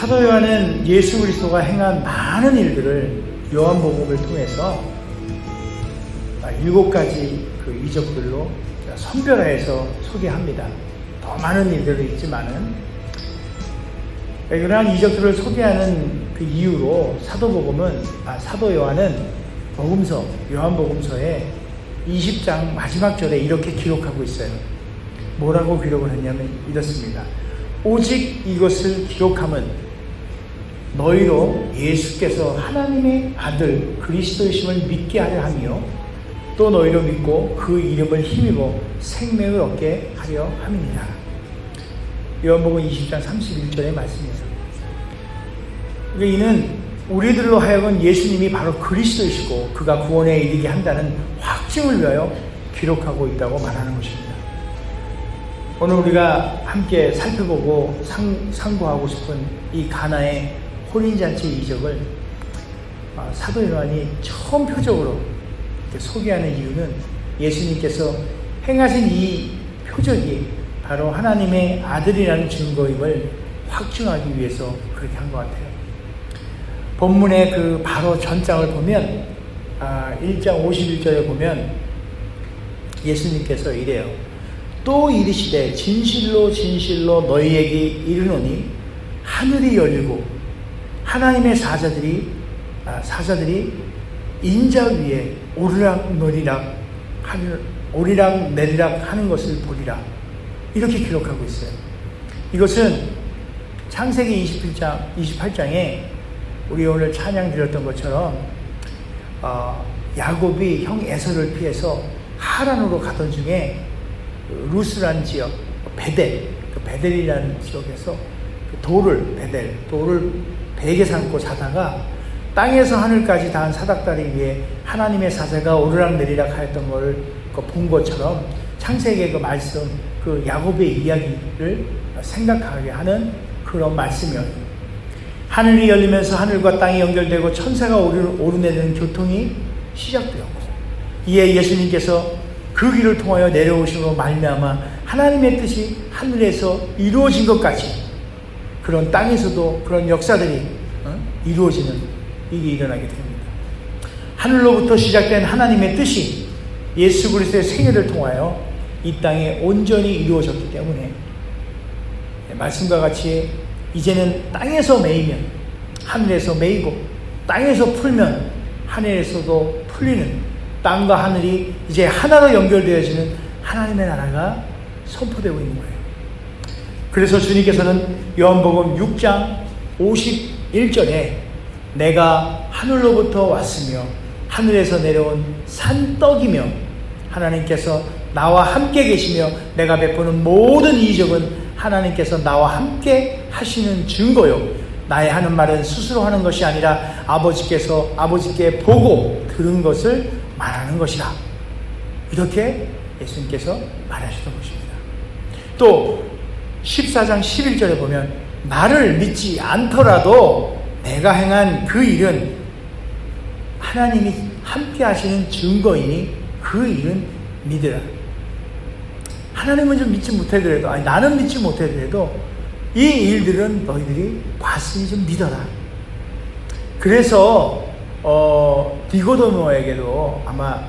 사도 요한은 예수 그리스도가 행한 많은 일들을 요한복음을 통해서 7가지 그 이적들로 선별해서 소개합니다. 더 많은 일들도 있지만은 그러한 이적들을 소개하는 그 이유로 사도 요한은 요한복음서에 20장 마지막 절에 이렇게 기록하고 있어요. 뭐라고 기록을 했냐면 이렇습니다. 오직 이것을 기록함은 너희로 예수께서 하나님의 아들 그리스도이심을 믿게 하려 하며 또 너희로 믿고 그 이름을 힘입어 생명을 얻게 하려 함이니라. 요한복음 20장 31절의 말씀이죠. 이는 우리들로 하여금 예수님이 바로 그리스도이시고 그가 구원에 이르게 한다는 확증을 위하여 기록하고 있다고 말하는 것입니다. 오늘 우리가 함께 살펴보고 상고하고 싶은 이 가나의 혼인잔치 이적을 사도 요한이 처음 표적으로 소개하는 이유는 예수님께서 행하신 이 표적이 바로 하나님의 아들이라는 증거임을 확증하기 위해서 그렇게 한 것 같아요. 본문의 그 바로 전장을 보면 1장 51절에 보면 예수님께서 이래요. 또 이르시되 진실로 진실로 너희에게 이르노니 하늘이 열리고 하나님의 사자들이 인자 위에 오리락 내리락 하는 것을 보리라. 이렇게 기록하고 있어요. 이것은 창세기 28장에 우리 오늘 찬양 드렸던 것처럼 야곱이 형 에서를 피해서 하란으로 가던 중에 루스라는 지역, 베델이라는 지역에서 돌을 베개 삼고 자다가 땅에서 하늘까지 닿은 사닥다리 위에 하나님의 사자가 오르락내리락 하였던 걸 본 것처럼 창세기의 그 말씀, 그 야곱의 이야기를 생각하게 하는 그런 말씀이에요. 하늘이 열리면서 하늘과 땅이 연결되고 천사가 오르내리는 교통이 시작되었고 이에 예수님께서 그 길을 통하여 내려오심으로 말미암아 하나님의 뜻이 하늘에서 이루어진 것 같이 그런 땅에서도 그런 역사들이 이루어지는 일이 일어나게 됩니다. 하늘로부터 시작된 하나님의 뜻이 예수 그리스도의 생애를 통하여 이 땅에 온전히 이루어졌기 때문에 말씀과 같이 이제는 땅에서 매이면 하늘에서 매이고 땅에서 풀면 하늘에서도 풀리는 땅과 하늘이 이제 하나로 연결되어지는 하나님의 나라가 선포되고 있는 거예요. 그래서 주님께서는 요한복음 6장 51절에 내가 하늘로부터 왔으며 하늘에서 내려온 산떡이며 하나님께서 나와 함께 계시며 내가 베푸는 모든 이적은 하나님께서 나와 함께 하시는 증거요 나의 하는 말은 스스로 하는 것이 아니라 아버지께 보고 들은 것을 말하는 것이라. 이렇게 예수님께서 말하셨던 것입니다. 또 14장 11절에 보면 나를 믿지 않더라도 내가 행한 그 일은 하나님이 함께 하시는 증거이니 그 일은 믿으라. 하나님은 좀 믿지 못하더라도 나는 믿지 못하더라도 이 일들은 너희들이 봤으니 좀 믿어라. 그래서 니고데모에게도 아마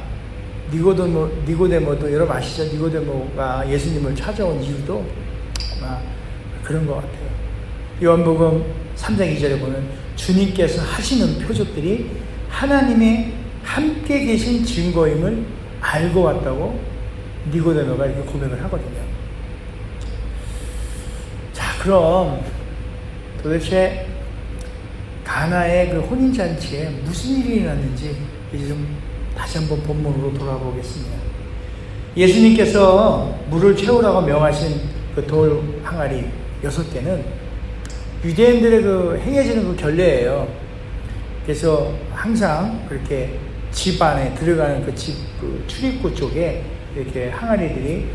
니고데모도 여러분 아시죠? 니고데모가 예수님을 찾아온 이유도 아마 그런 것 같아요. 요한복음 3장 2절에 보면 주님께서 하시는 표적들이 하나님의 함께 계신 증거임을 알고 왔다고 니고데모가 이렇게 고백을 하거든요. 자, 그럼 도대체 가나의 그 혼인잔치에 무슨 일이 일어났는지 이제 좀 다시 한번 본문으로 돌아보겠습니다. 예수님께서 물을 채우라고 명하신 그 돌 항아리 6개는 유대인들의 그 행해지는 그 결례예요. 그래서 항상 그렇게 집 안에 들어가는 그 집 그 출입구 쪽에 이렇게 항아리들이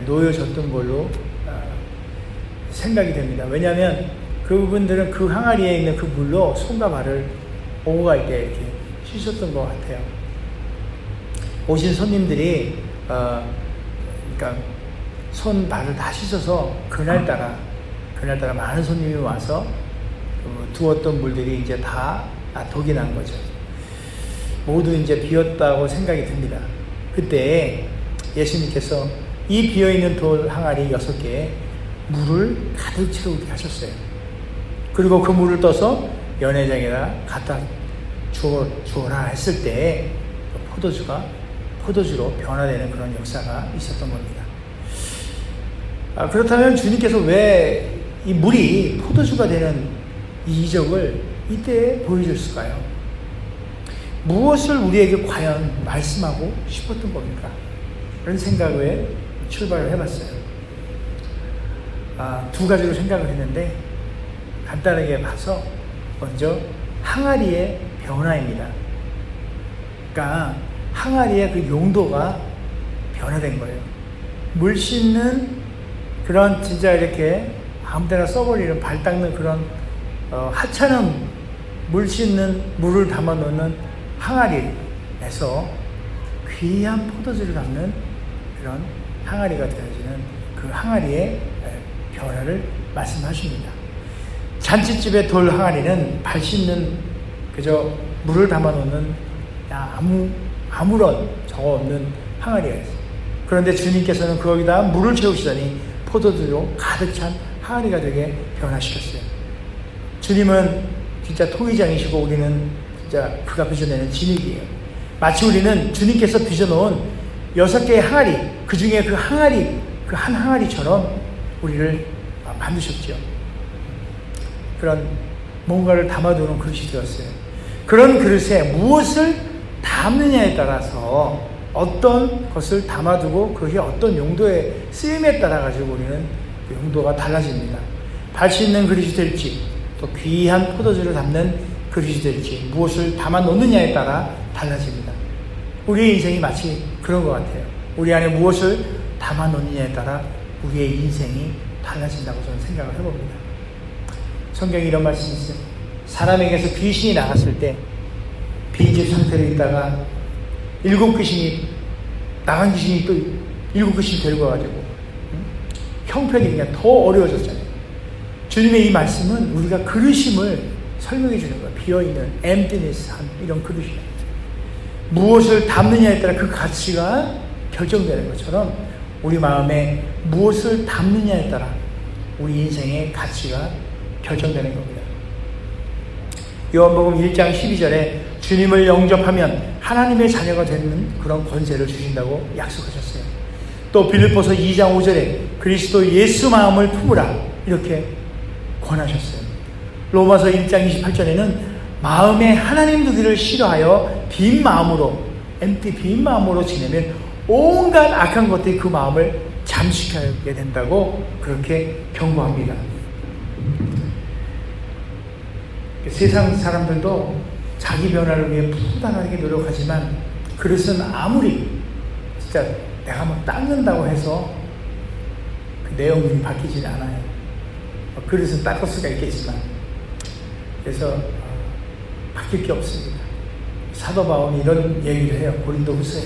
놓여졌던 걸로 생각이 됩니다. 왜냐하면 그분들은 그 항아리에 있는 그 물로 손과 발을 오고 갈 때 이렇게 씻었던 것 같아요. 오신 손님들이 그러니까 손 발을 다 씻어서 그날따라 많은 손님이 와서 두었던 물들이 이제 다 독이 난 거죠. 모두 이제 비었다고 생각이 듭니다. 그때 예수님께서 이 비어있는 돌 항아리 6개에 물을 가득 채우게 하셨어요. 그리고 그 물을 떠서 연회장에다 갖다 주어라 했을 때 포도주가 포도주로 변화되는 그런 역사가 있었던 겁니다. 그렇다면 주님께서 왜 이 물이 포도주가 되는 이 이적을 이때 보여줬을까요? 무엇을 우리에게 과연 말씀하고 싶었던 겁니까? 그런 생각에 출발을 해봤어요. 두 가지로 생각을 했는데 간단하게 봐서 먼저 항아리의 변화입니다. 그러니까 항아리의 그 용도가 변화된 거예요. 물 씻는 그런 진짜 이렇게 아무데나 써버리는 발 닦는 그런 하찮은 물 씻는 물을 담아 놓는 항아리에서 귀한 포도주를 담는 그런 항아리가 되어지는 그 항아리의 변화를 말씀하십니다. 잔치집의 돌 항아리는 발 씻는 그저 물을 담아 놓는 아무런 저거 없는 항아리였어요. 그런데 주님께서는 거기다 물을 채우시더니 포도주로 가득 찬 항아리가 되게 변화시켰어요. 주님은 진짜 통의장이시고 우리는 진짜 그가 빚어내는 진흙이에요. 마치 우리는 주님께서 빚어놓은 6개의 항아리, 그 중에 그 항아리, 그 한 항아리처럼 우리를 만드셨죠. 그런 뭔가를 담아두는 그릇이 되었어요. 그런 그릇에 무엇을 담느냐에 따라서 어떤 것을 담아두고 그게 어떤 용도의 쓰임에 따라 가지고 우리는 그 용도가 달라집니다. 발 씻는 그릇이 될지 또 귀한 포도주를 담는 그릇이 될지 무엇을 담아 놓느냐에 따라 달라집니다. 우리의 인생이 마치 그런 것 같아요. 우리 안에 무엇을 담아 놓느냐에 따라 우리의 인생이 달라진다고 저는 생각을 해봅니다. 성경에 이런 말씀이 있어요. 사람에게서 귀신이 나갔을 때 빈집 상태로 있다가 7귀신이 나간 귀신이 또 7귀신이 데리고 와가지고 형편이 그냥 더 어려워졌잖아요. 주님의 이 말씀은 우리가 그릇임을 설명해 주는 거예요. 비어있는 emptiness 한 이런 그릇이에요. 무엇을 담느냐에 따라 그 가치가 결정되는 것처럼 우리 마음에 무엇을 담느냐에 따라 우리 인생의 가치가 결정되는 겁니다. 요한복음 1장 12절에 주님을 영접하면 하나님의 자녀가 되는 그런 권세를 주신다고 약속하셨어요. 또 빌립보서 2장 5절에 그리스도 예수 마음을 품으라 이렇게 권하셨어요. 로마서 1장 28절에는 마음에 하나님 두기를 싫어하여 빈 마음으로 빈 마음으로 지내면 온갖 악한 것들이 그 마음을 잠식하게 된다고 그렇게 경고합니다. 세상 사람들도 자기 변화를 위해 부단하게 노력하지만 그릇은 아무리 진짜 내가 뭐 닦는다고 해서 그 내용이 바뀌지 않아요. 그릇은 닦을 수가 있겠지만 그래서 바뀔 게 없습니다. 사도 바울이 이런 얘기를 해요. 고린도후서에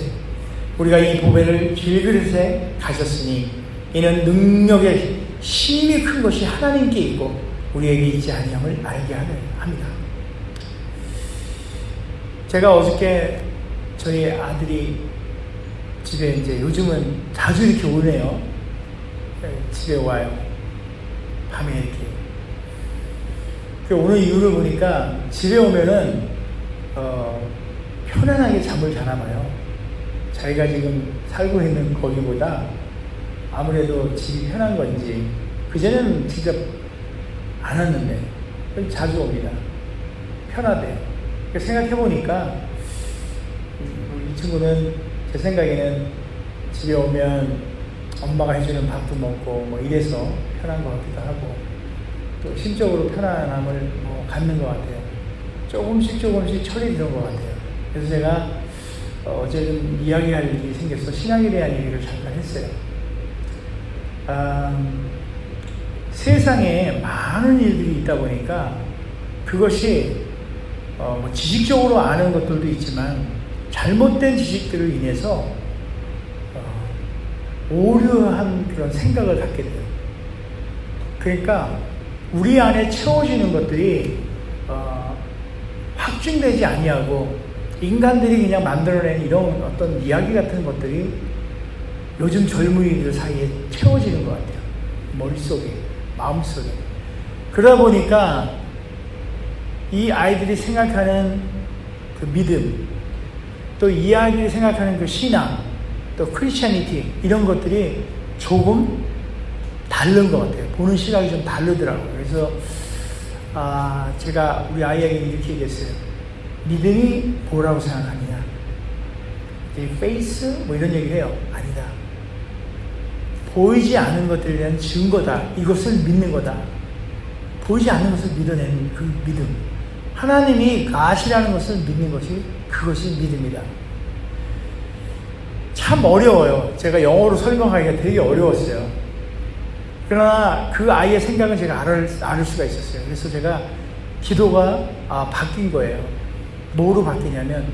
우리가 이 보배를 질그릇에 가졌으니 이는 능력의 힘이 큰 것이 하나님께 있고 우리에게 있지 아니함을 알게 합니다. 제가 어저께 저희 아들이 집에 이제 요즘은 자주 이렇게 오네요. 집에 와요. 밤에 이렇게. 오는 이유를 보니까 집에 오면은 편안하게 잠을 자나 봐요. 자기가 지금 살고 있는 거기보다 아무래도 집이 편한 건지 그전에는 진짜 안 왔는데 자주 옵니다. 편하대요. 생각해보니까 이 친구는 제 생각에는 집에 오면 엄마가 해주는 밥도 먹고 뭐 이래서 편한 것 같기도 하고 또 심적으로 편안함을 갖는 것 같아요. 조금씩 철이 드는 것 같아요. 그래서 제가 어제 좀 이야기할 일이 생겨서 신앙에 대한 얘기를 잠깐 했어요. 세상에 많은 일들이 있다 보니까 그것이 뭐 지식적으로 아는 것들도 있지만 잘못된 지식들을 인해서 오류한 그런 생각을 갖게 돼요. 그러니까 우리 안에 채워지는 것들이 확증되지 아니하고 인간들이 그냥 만들어낸 이런 어떤 이야기 같은 것들이 요즘 젊은이들 사이에 채워지는 것 같아요. 머릿속에, 마음속에. 그러다 보니까 이 아이들이 생각하는 그 믿음, 또 이 아이들이 생각하는 그 신앙, 또 크리스찬이티 이런 것들이 조금 다른 것 같아요. 보는 시각이 좀 다르더라고요. 그래서 제가 우리 아이에게 이렇게 얘기했어요. 믿음이 뭐라고 생각하느냐? 페이스 뭐 이런 얘기를 해요. 아니다. 보이지 않은 것들에 대한 증거다. 이것을 믿는 거다. 보이지 않는 것을 믿어내는 그 믿음. 하나님이 가시라는 것을 믿는 것이 그것이 믿음이다. 참 어려워요. 제가 영어로 설명하기가 되게 어려웠어요. 그러나 그 아이의 생각은 제가 알을 수가 있었어요. 그래서 제가 기도가 바뀐 거예요. 뭐로 바뀌냐면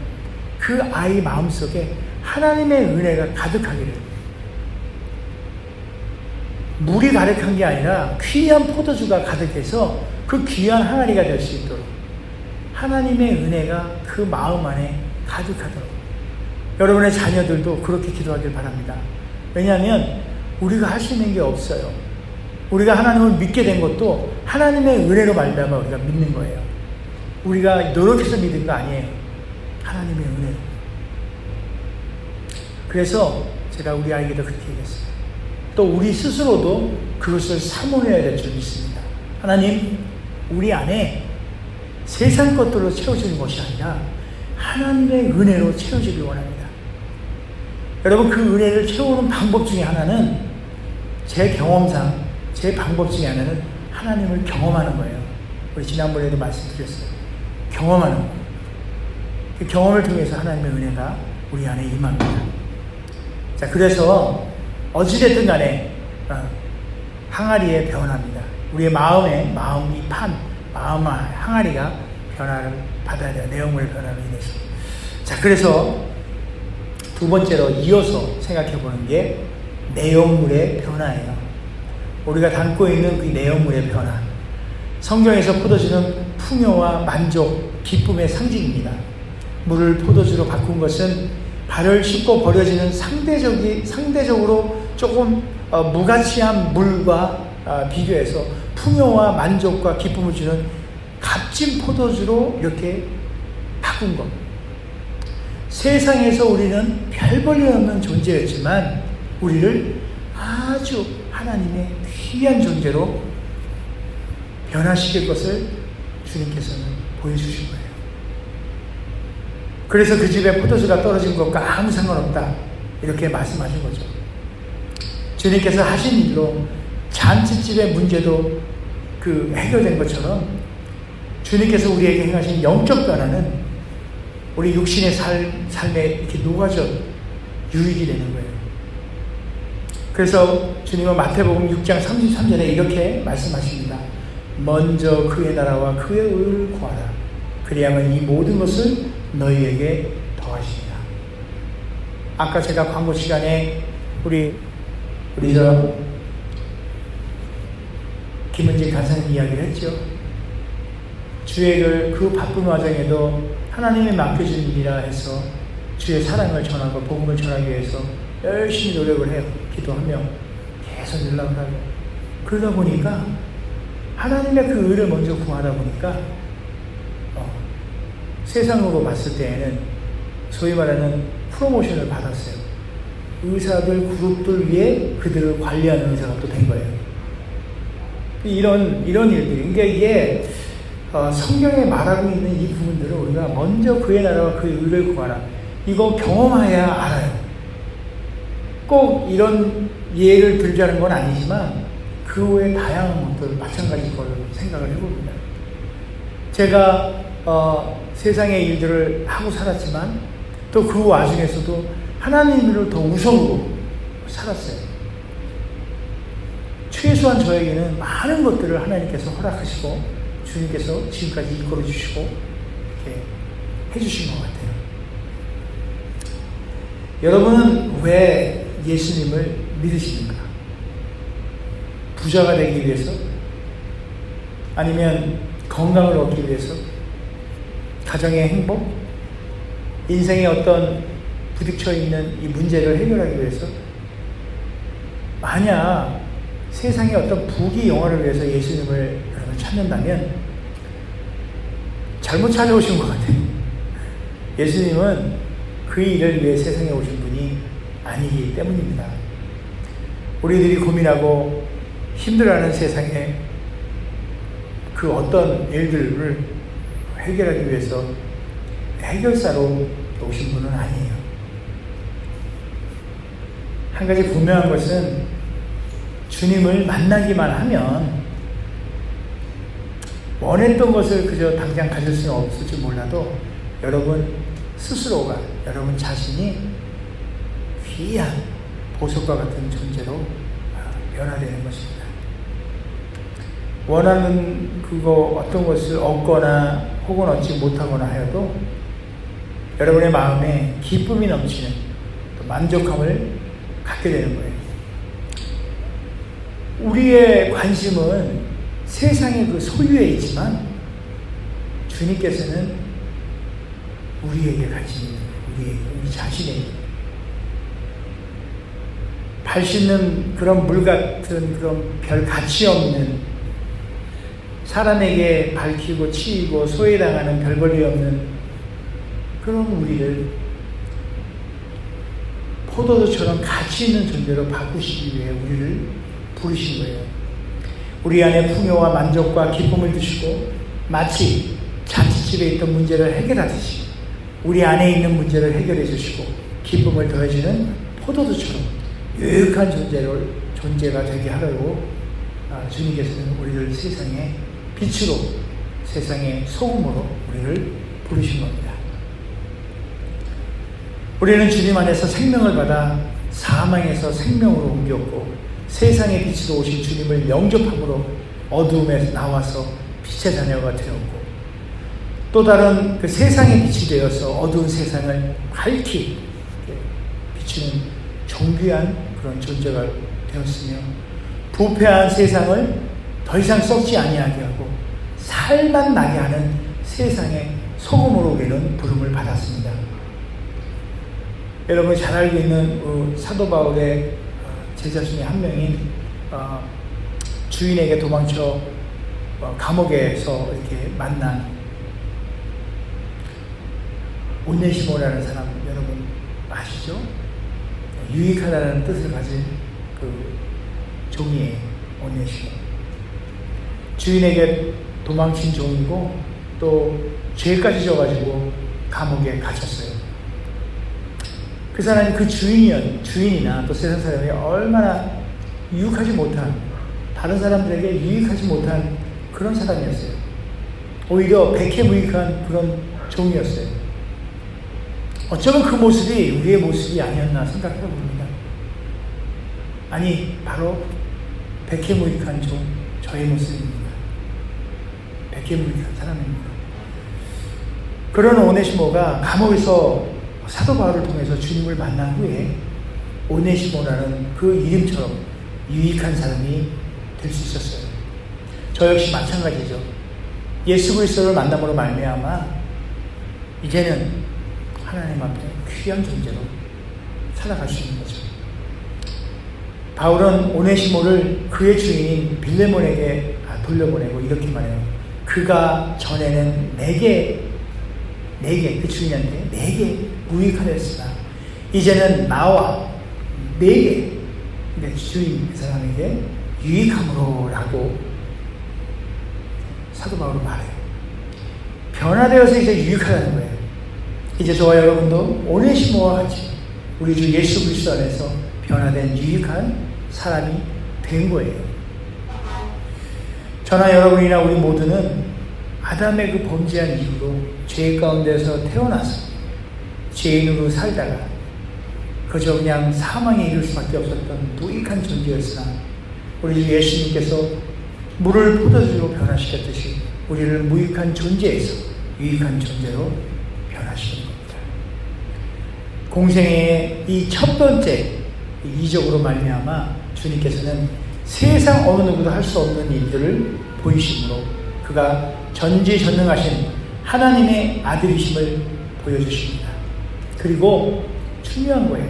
그 아이 마음속에 하나님의 은혜가 가득하기를, 물이 가득한 게 아니라 귀한 포도주가 가득해서 그 귀한 항아리가 될 수 있도록 하나님의 은혜가 그 마음 안에 가득하도록 여러분의 자녀들도 그렇게 기도하길 바랍니다. 왜냐하면 우리가 할 수 있는 게 없어요. 우리가 하나님을 믿게 된 것도 하나님의 은혜로 말미암아 우리가 믿는 거예요. 우리가 노력해서 믿은 거 아니에요. 하나님의 은혜로. 그래서 제가 우리 아이에게도 그렇게 얘기했어요. 또 우리 스스로도 그것을 사모해야 될 줄 믿습니다. 하나님, 우리 안에 세상 것들로 채워지는 것이 아니라 하나님의 은혜로 채워지길 원합니다. 여러분, 그 은혜를 채우는 방법 중에 하나는, 제 경험상 제 방법 중에 하나는 하나님을 경험하는 거예요. 우리 지난번에도 말씀드렸어요. 경험하는 거. 그 경험을 통해서 하나님의 은혜가 우리 안에 임합니다. 자, 그래서 어찌됐든 간에 항아리에 변화입니다. 우리의 마음 항아리가 변화를 받아야 돼요. 내용물의 변화로 인해서. 자, 그래서 두 번째로 이어서 생각해 보는 게 내용물의 변화예요. 우리가 담고 있는 그 내용물의 변화. 성경에서 포도주는 풍요와 만족, 기쁨의 상징입니다. 물을 포도주로 바꾼 것은 발을 씻고 버려지는 상대적으로 조금 무가치한 물과 비교해서 풍요와 만족과 기쁨을 주는 값진 포도주로 이렇게 바꾼 것. 세상에서 우리는 별 볼일 없는 존재였지만 우리를 아주 하나님의 귀한 존재로 변화시킬 것을 주님께서는 보여주신 거예요. 그래서 그 집에 포도주가 떨어진 것과 아무 상관없다, 이렇게 말씀하신 거죠. 주님께서 하신 일로 잔치집의 문제도 해결된 것처럼 주님께서 우리에게 행하신 영적 변화는 우리 육신의 삶에 이렇게 녹아져 유익이 되는 거예요. 그래서 주님은 마태복음 6장 33절에 이렇게 말씀하십니다. 먼저 그의 나라와 그의 의를 구하라. 그리하면 이 모든 것을 너희에게 더하시리라. 아까 제가 광고 시간에 우리 김은진 간사님 이야기를 했죠. 주의를 그 바쁜 와중에도 하나님이 맡겨준 일이라 해서 주의 사랑을 전하고 복음을 전하기 위해서 열심히 노력을 해요. 기도하며 계속 연락을 하고. 그러다 보니까 하나님의 그 의를 먼저 구하다 보니까 세상으로 봤을 때에는 소위 말하는 프로모션을 받았어요. 의사들 그룹들 위에 그들을 관리하는 의사가 또 된 거예요. 이런 일들이. 그러니까 이게 성경에 말하고 있는 이 부분들을 우리가 먼저 그의 나라와 그의 의를 구하라. 이거 경험해야 알아요. 꼭 이런 예를 들자는 건 아니지만 그 외에 다양한 것들 마찬가지일 걸로 생각을 해봅니다. 제가 세상의 일들을 하고 살았지만 또 그 와중에서도 하나님을 더 우선으로 살았어요. 최소한 저에게는 많은 것들을 하나님께서 허락하시고 주님께서 지금까지 이끌어 주시고 이렇게 해주신 것 같아요. 여러분은 왜 예수님을 믿으십니까? 부자가 되기 위해서? 아니면 건강을 얻기 위해서? 가정의 행복? 인생의 어떤 부딪혀 있는 이 문제를 해결하기 위해서? 만약 세상의 어떤 부귀 영화를 위해서 예수님을 여러분 찾는다면 잘못 찾아오신 것 같아요. 예수님은 그 일을 위해 세상에 오신 분이 아니기 때문입니다. 우리들이 고민하고 힘들어하는 세상에 그 어떤 일들을 해결하기 위해서 해결사로 오신 분은 아니에요. 한 가지 분명한 것은 주님을 만나기만 하면 원했던 것을 그저 당장 가질 수는 없을지 몰라도 여러분 스스로가, 여러분 자신이 귀한 보석과 같은 존재로 변화되는 것입니다. 원하는 그거 어떤 것을 얻거나 혹은 얻지 못하거나 하여도 여러분의 마음에 기쁨이 넘치는 또 만족함을 갖게 되는 거예요. 우리의 관심은 세상의 그 소유에 있지만 주님께서는 우리에게 관심이 있는 거예요. 우리 자신에게. 발 씻는 그런 물 같은 그런 별 가치 없는 사람에게 밝히고 치이고 소외당하는 별 볼일 없는 그런 우리를 포도주처럼 가치 있는 존재로 바꾸시기 위해 우리를 부르신 거예요. 우리 안에 풍요와 만족과 기쁨을 주시고 마치 잔치집에 있던 문제를 해결하듯이 우리 안에 있는 문제를 해결해 주시고 기쁨을 더해주는 포도주처럼 유익한 존재가 되게 하려고 주님께서는 우리를 세상의 빛으로, 세상의 소금으로 우리를 부르신 겁니다. 우리는 주님 안에서 생명을 받아 사망에서 생명으로 옮겼고 세상의 빛으로 오신 주님을 영접함으로 어두움에 나와서 빛의 자녀가 되었고 또 다른 그 세상의 빛이 되어서 어두운 세상을 밝히 비추는 존귀한 그런 존재가 되었으며 부패한 세상을 더 이상 썩지 아니하게 하고 살만 나게 하는 세상의 소금으로 우리는 부름을 받았습니다. 여러분이 잘 알고 있는 사도 바울의 제자 중에 한 명인 주인에게 도망쳐 감옥에서 이렇게 만난 오네시모라는 사람 여러분 아시죠? 유익하다는 뜻을 가진 그 종이에요. 오네시모. 주인에게 도망친 종이고 또 죄까지 져가지고 감옥에 갇혔어요. 그 사람이 그 주인이나 또 세상 사람이 얼마나 유익하지 못한, 다른 사람들에게 유익하지 못한 그런 사람이었어요. 오히려 백해무익한 그런 종이었어요. 어쩌면 그 모습이 우리의 모습이 아니었나 생각해 봅니다. 아니, 바로 백해무익한 종, 저의 모습입니다. 백해무익한 사람입니다. 그런 오네시모가 감옥에서 사도 바울을 통해서 주님을 만난 후에 오네시모라는 그 이름처럼 유익한 사람이 될 수 있었어요. 저 역시 마찬가지죠. 예수 그리스도를 만남으로 말미암아 이제는 하나님 앞에 귀한 존재로 살아갈 수 있는 거죠. 바울은 오네시모를 그의 주인인 빌레몬에게 돌려보내고 이렇게 말해요. 그가 전에는 내게 그 주인한테 내게 무익하였으나 이제는 나와 내게 내 주인 그 사람에게 유익함으로 라고 사도 바울은 말해요. 변화되어서 이제 유익하다는 거예요. 이제 저와 여러분도 오네시모와 같이 우리 주 예수 그리스도 안에서 변화된 유익한 사람이 된 거예요. 저나 여러분이나 우리 모두는 아담의 그 범죄한 이후로 죄 가운데서 태어나서 죄인으로 살다가 그저 그냥 사망에 이를 수밖에 없었던 무익한 존재였으나 우리 주 예수님께서 물을 포도주로 변화시켰듯이 우리를 무익한 존재에서 유익한 존재로 변화시키는 겁니다. 공생의 이 첫 번째 이적으로 말미암아 주님께서는 세상 어느 누구도 할 수 없는 일들을 보이심으로 그가 전지전능하신 하나님의 아들이심을 보여주십니다. 그리고 중요한 거예요.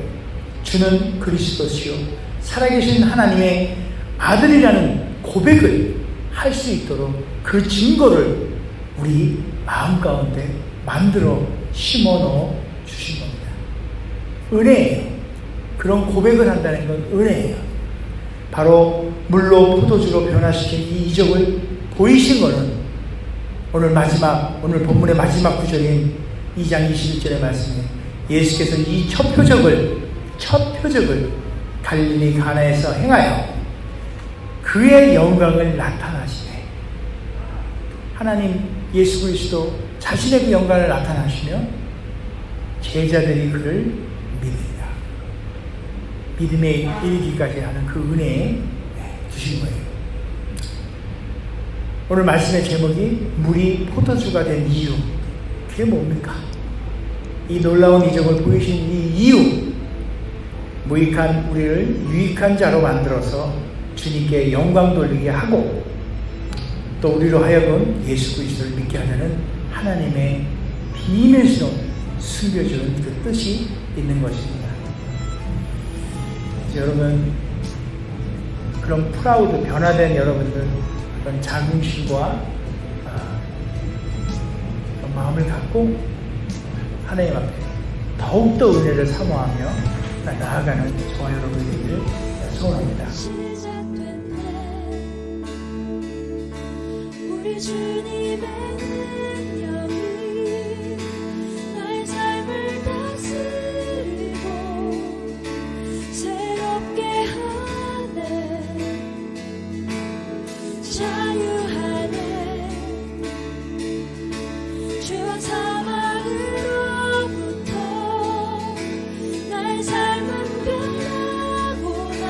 주는 그리스도시요 살아계신 하나님의 아들이라는 고백을 할 수 있도록 그 증거를 우리 마음 가운데 만들어 심어 넣어 주신 겁니다. 은혜예요. 그런 고백을 한다는 건 은혜예요. 바로 물로 포도주로 변화시킨 이 이적을 보이신 것은 오늘 본문의 마지막 구절인 2장 21절의 말씀에 예수께서 이 첫 표적을 갈릴리 가나에서 행하여 그의 영광을 나타나시네. 하나님 예수 그리스도 자신의 그 영광을 나타나시며 제자들이 그를 믿으리라. 믿음에 이르기까지 하는 그 은혜에 주신 거예요. 오늘 말씀의 제목이 물이 포도주가 된 이유. 그게 뭡니까? 이 놀라운 이적을 보이신 이 이유, 무익한 우리를 유익한 자로 만들어서 주님께 영광 돌리게 하고 또 우리로 하여금 예수 그리스도를 믿게 하려는 하나님의 비밀스러운 숨겨주는 그 뜻이 있는 것입니다. 여러분, 그런 프라우드, 변화된 여러분들 그런 자긍심과 마음을 갖고 하나님 앞에 더욱더 은혜를 사모하며 나아가는 저와 여러분들을 소원합니다. 우리 주님의 능력이 나의 삶을 다스리고 새롭게 하네. 자유하네. 죄와 사망으로부터 나의 삶은 변하구나.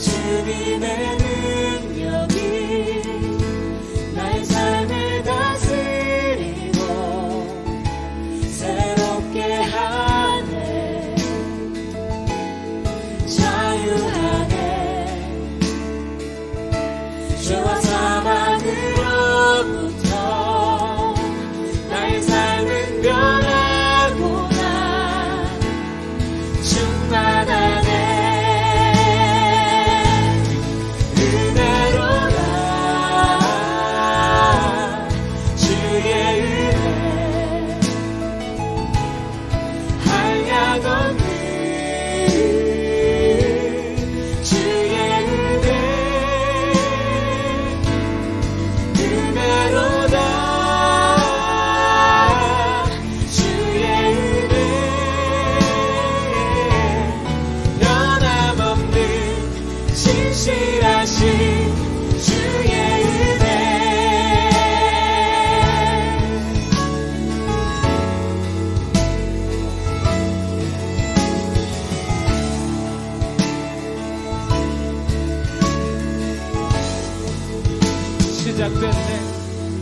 주님의 능력이 나의 삶을 다스리고 새롭게 하네. 자유하네. 죄와 사망으로부터 나의 삶은 변하구나. 충만하네.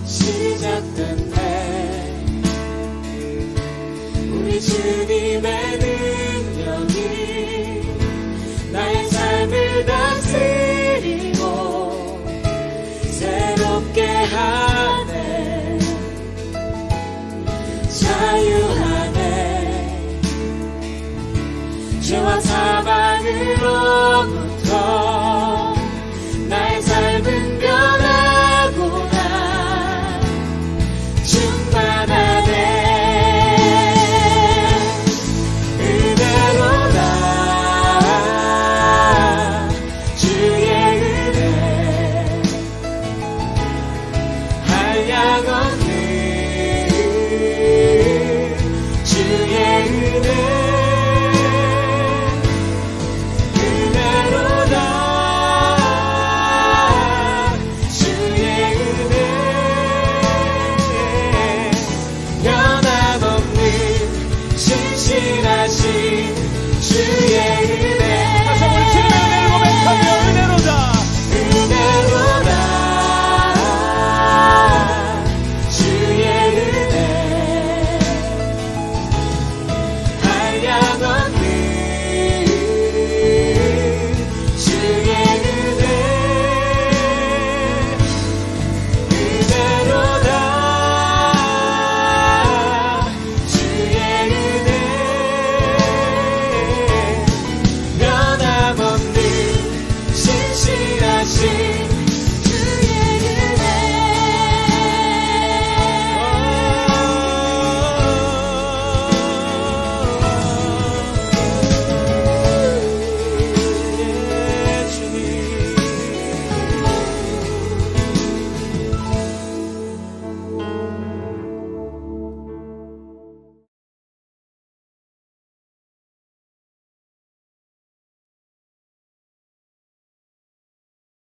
시작됐네. 우리 주님의 능력이 나의 삶을 다스리고 새롭게 하네. 자유하네. 죄와 사망으로부터